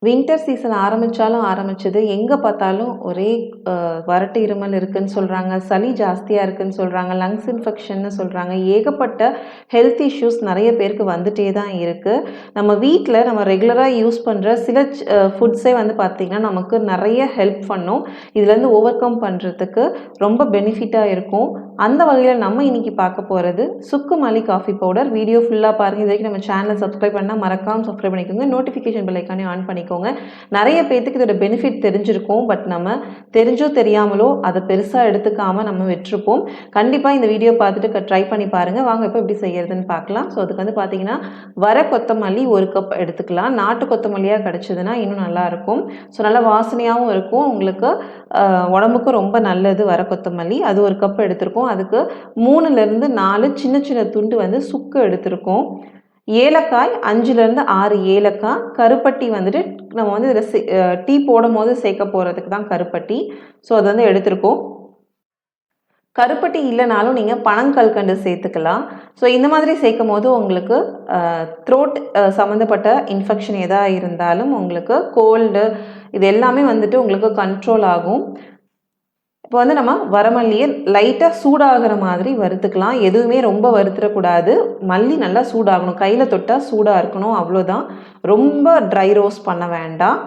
Winter season ஆரம்பிச்சது எங்கே பார்த்தாலும் ஒரே வறட்டு இருமல் இருக்குன்னு சொல்கிறாங்க, சளி ஜாஸ்தியாக இருக்குன்னு சொல்கிறாங்க, லங்ஸ் இன்ஃபெக்ஷன்னு சொல்கிறாங்க. ஏகப்பட்ட ஹெல்த் இஷ்யூஸ் நிறைய பேருக்கு வந்துட்டே தான் இருக்குது. நம்ம வீட்டில் நம்ம ரெகுலராக யூஸ் பண்ணுற சில ஃபுட்ஸே வந்து பார்த்திங்கன்னா நமக்கு நிறைய ஹெல்ப் பண்ணும். இதுலேருந்து ஓவர் கம் பண்ணுறதுக்கு ரொம்ப பெனிஃபிட்டாக இருக்கும். அந்த வகையில் நம்ம இன்றைக்கி பார்க்க போகிறது சுக்கு மல்லி காஃபி பவுடர். வீடியோ ஃபுல்லாக பாருங்கள். இது வரைக்கும் நம்ம சேனலை சப்ஸ்கிரைப் பண்ணால் மறக்காமல் சப்ஸ்கிரைப் பண்ணிக்கோங்க. நோட்டிஃபிகேஷன் பெல் ஐக்கானே ஆன் பண்ணிக்கோங்க. நிறைய பேத்துக்கு இதோட பெனிஃபிட் தெரிஞ்சிருக்கும். பட் நம்ம தெரிஞ்சோ தெரியாமலோ அதை பெருசாக எடுத்துக்காமல் நம்ம விட்டுருப்போம். கண்டிப்பாக இந்த வீடியோ பார்த்துட்டு ட்ரை பண்ணி பாருங்கள். வாங்க இப்போ எப்படி செய்யறதுன்னு பார்க்கலாம். ஸோ அதுக்கு வந்து பார்த்தீங்கன்னா வர கொத்தமல்லி 1 கப் எடுத்துக்கலாம். நாட்டு கொத்தமல்லியாக கிடச்சிதுன்னா இன்னும் நல்லாயிருக்கும். ஸோ நல்லா வாசனையாகவும் இருக்கும். உங்களுக்கு உடம்புக்கும் ரொம்ப நல்லது வர கொத்தமல்லி. அது 1 கப் எடுத்திருக்கோம். அதுக்கு 3லேருந்து 4 சின்ன சின்ன துண்டு வந்து சுக்கு எடுத்திருக்கோம். ஏலக்காய் 5லேருந்து 6 ஏலக்காய். கருப்பட்டி வந்துட்டு நம்ம வந்து இதில் டீ போடும் போது சேர்க்க போகிறதுக்கு தான் கருப்பட்டி. ஸோ அது வந்து எடுத்திருக்கோம். கருப்பட்டி இல்லைனாலும் நீங்கள் பனங்கல்கண்டு சேர்த்துக்கலாம். ஸோ இந்த மாதிரி சேர்க்கும் போது உங்களுக்கு த்ரோட் சம்மந்தப்பட்ட இன்ஃபெக்ஷன் எதாக இருந்தாலும் உங்களுக்கு கோல்டு இது எல்லாமே வந்துட்டு உங்களுக்கு கண்ட்ரோல் ஆகும். இப்போ வந்து நம்ம வரமல்லியை லைட்டாக சூடாகிற மாதிரி வறுத்துக்கலாம். எதுவுமே ரொம்ப வறுத்துடக்கூடாது. மல்லி நல்லா சூடாகணும். கையில் தொட்டால் சூடாக இருக்கணும், அவ்வளோதான். ரொம்ப ட்ரை ரோஸ்ட் பண்ண வேண்டாம்.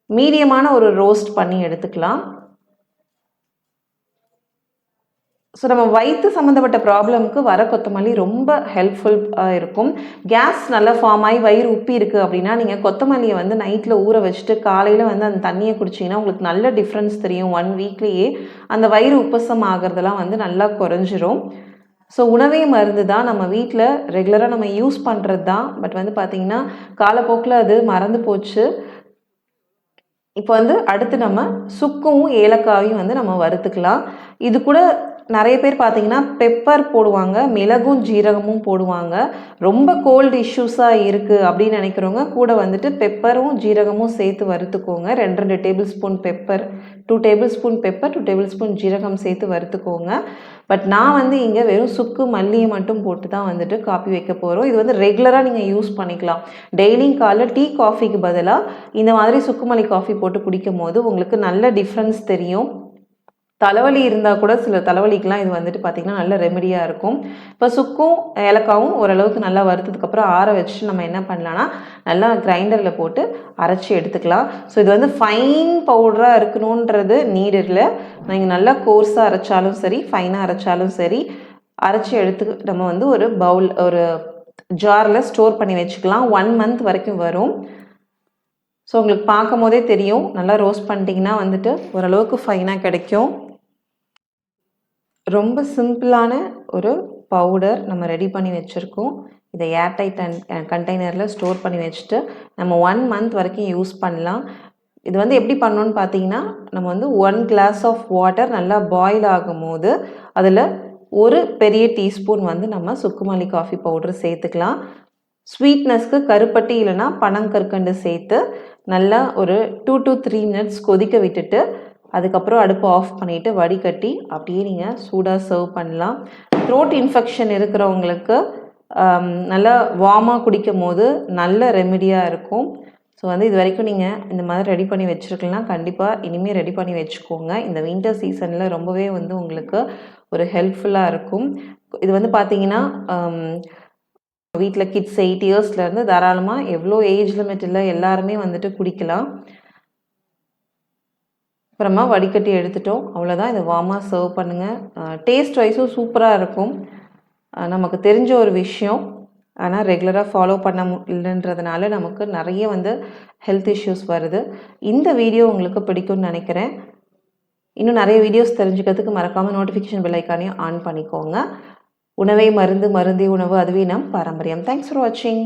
மீடியமான ஒரு ரோஸ்ட் பண்ணி எடுத்துக்கலாம். ஸோ நம்ம வயிற்று சம்மந்தப்பட்ட ப்ராப்ளமுக்கு வர கொத்தமல்லி ரொம்ப ஹெல்ப்ஃபுல்லாக இருக்கும். கேஸ் நல்லா ஃபார்ம் ஆகி வயிறு உப்பி இருக்குது அப்படின்னா நீங்கள் கொத்தமல்லியை வந்து நைட்டில் ஊற வச்சுட்டு காலையில் வந்து அந்த தண்ணியை குடிச்சிங்கன்னா உங்களுக்கு நல்ல டிஃப்ரென்ஸ் தெரியும். 1 வீக்லேயே அந்த வயிறு உப்பசம் ஆகிறதெல்லாம் வந்து நல்லா குறைஞ்சிரும். ஸோ உணவே மருந்து தான். நம்ம வீட்டில் ரெகுலராக நம்ம யூஸ் பண்ணுறது தான். பட் வந்து பார்த்திங்கன்னா காலப்போக்கில் அது மறந்து போச்சு. இப்போ வந்து அடுத்து நம்ம சுக்கும் ஏலக்காயும் வந்து நம்ம வறுத்துக்கலாம். இது கூட நிறைய பேர் பார்த்தீங்கன்னா பெப்பர் போடுவாங்க, மிளகும் ஜீரகமும் போடுவாங்க. ரொம்ப கோல்டு இஷ்யூஸாக இருக்குது அப்படின்னு நினைக்கிறவங்க கூட வந்துட்டு பெப்பரும் ஜீரகமும் சேர்த்து வறுத்துக்கோங்க. 2 table spoon pepper, 2 table spoon pepper, 2 table spoon ஜீரகம் சேர்த்து வறுத்துக்கோங்க. பட் நான் வந்து இங்கே வெறும் சுக்கு மல்லியை மட்டும் போட்டு தான் வந்துட்டு காப்பி வைக்க போகிறோம். இது வந்து ரெகுலராக நீங்கள் யூஸ் பண்ணிக்கலாம். டெய்லியும் காலைல டீ காஃபிக்கு பதிலாக இந்த மாதிரி சுக்கு மல்லி காஃபி போட்டு குடிக்கும் போது உங்களுக்கு நல்ல டிஃப்ரென்ஸ் தெரியும். தலைவலி இருந்தால் கூட சில தலைவலிக்கெலாம் இது வந்துட்டு பார்த்திங்கன்னா நல்ல ரெமெடியாக இருக்கும். இப்போ சுக்கும் ஏலக்காவும் ஓரளவுக்கு நல்லா வறுத்ததுக்கப்புறம் ஆற வச்சுட்டு நம்ம என்ன பண்ணலான்னா நல்லா கிரைண்டரில் போட்டு அரைச்சி எடுத்துக்கலாம். ஸோ இது வந்து ஃபைன் பவுடராக இருக்கணுன்றது நீடு இல்லை. நீங்கள் நல்லா கோர்ஸாக அரைச்சாலும் சரி, ஃபைனாக அரைச்சாலும் சரி, அரைச்சி எடுத்து நம்ம வந்து ஒரு ஜாரில் ஸ்டோர் பண்ணி வச்சுக்கலாம். 1 மந்த் வரைக்கும் வரும். ஸோ உங்களுக்கு பார்க்கும் போதே தெரியும். நல்லா ரோஸ்ட் பண்ணிட்டீங்கன்னா வந்துட்டு ஓரளவுக்கு ஃபைனாக கிடைக்கும். ரொம்ப சிம்பிளான ஒரு பவுடர் நம்ம ரெடி பண்ணி வச்சுருக்கோம். இதை ஏர்டைட் கண்டெய்னரில் ஸ்டோர் பண்ணி வச்சுட்டு நம்ம 1 மந்த் வரைக்கும் யூஸ் பண்ணலாம். இது வந்து எப்படி பண்ணணுன்னு பார்த்தீங்கன்னா நம்ம வந்து 1 கிளாஸ் ஆஃப் வாட்டர் நல்லா பாயில் ஆகும் போது அதில் ஒரு பெரிய டீஸ்பூன் வந்து நம்ம சுக்குமல்லி காஃபி பவுடர் சேர்த்துக்கலாம். ஸ்வீட்னஸ்க்கு கருப்பட்டி இல்லைன்னா பனங்கற்கண்டு சேர்த்து நல்லா ஒரு 2 to 3 மினிட்ஸ் கொதிக்க விட்டுட்டு அதுக்கப்புறம் அடுப்பு ஆஃப் பண்ணிவிட்டு வடிகட்டி அப்படியே நீங்கள் சூடாக சர்வ் பண்ணலாம். த்ரோட் இன்ஃபெக்ஷன் இருக்கிறவங்களுக்கு நல்லா வார்மாக குடிக்கும் போது நல்ல ரெமெடியாக இருக்கும். ஸோ வந்து இது வரைக்கும் நீங்கள் இந்த மாதிரி ரெடி பண்ணி வச்சுருக்கலாம். கண்டிப்பாக இனிமேல் ரெடி பண்ணி வச்சுக்கோங்க. இந்த வின்டர் சீசனில் ரொம்பவே வந்து உங்களுக்கு ஒரு ஹெல்ப்ஃபுல்லாக இருக்கும். இது வந்து பார்த்திங்கன்னா வீட்டில் கிட்ஸ் 8 இயர்ஸ்லேருந்து தாராளமாக எவ்வளோ ஏஜ் லிமிட் இல்லை எல்லாருமே வந்துட்டு குடிக்கலாம். அப்புறமா வடிகட்டி எடுத்துட்டோம். அவ்வளோதான். இதை வார்மாக சர்வ் பண்ணுங்கள். டேஸ்ட் வைஸும் சூப்பராக இருக்கும். நமக்கு தெரிஞ்ச ஒரு விஷயம், ஆனால் ரெகுலராக ஃபாலோ பண்ண இல்லைன்றதுனால நமக்கு நிறைய வந்து ஹெல்த் இஷ்யூஸ் வருது. இந்த வீடியோ உங்களுக்கு பிடிக்கும்னு நினைக்கிறேன். இன்னும் நிறைய வீடியோஸ் தெரிஞ்சுக்கிறதுக்கு மறக்காமல் நோட்டிஃபிகேஷன் பெல் ஐக்கானையும் ஆன் பண்ணிக்கோங்க. உணவே மருந்து, மருந்தே உணவு, அதுவே நம் பாரம்பரியம். தேங்க்ஸ் ஃபார் வாட்சிங்.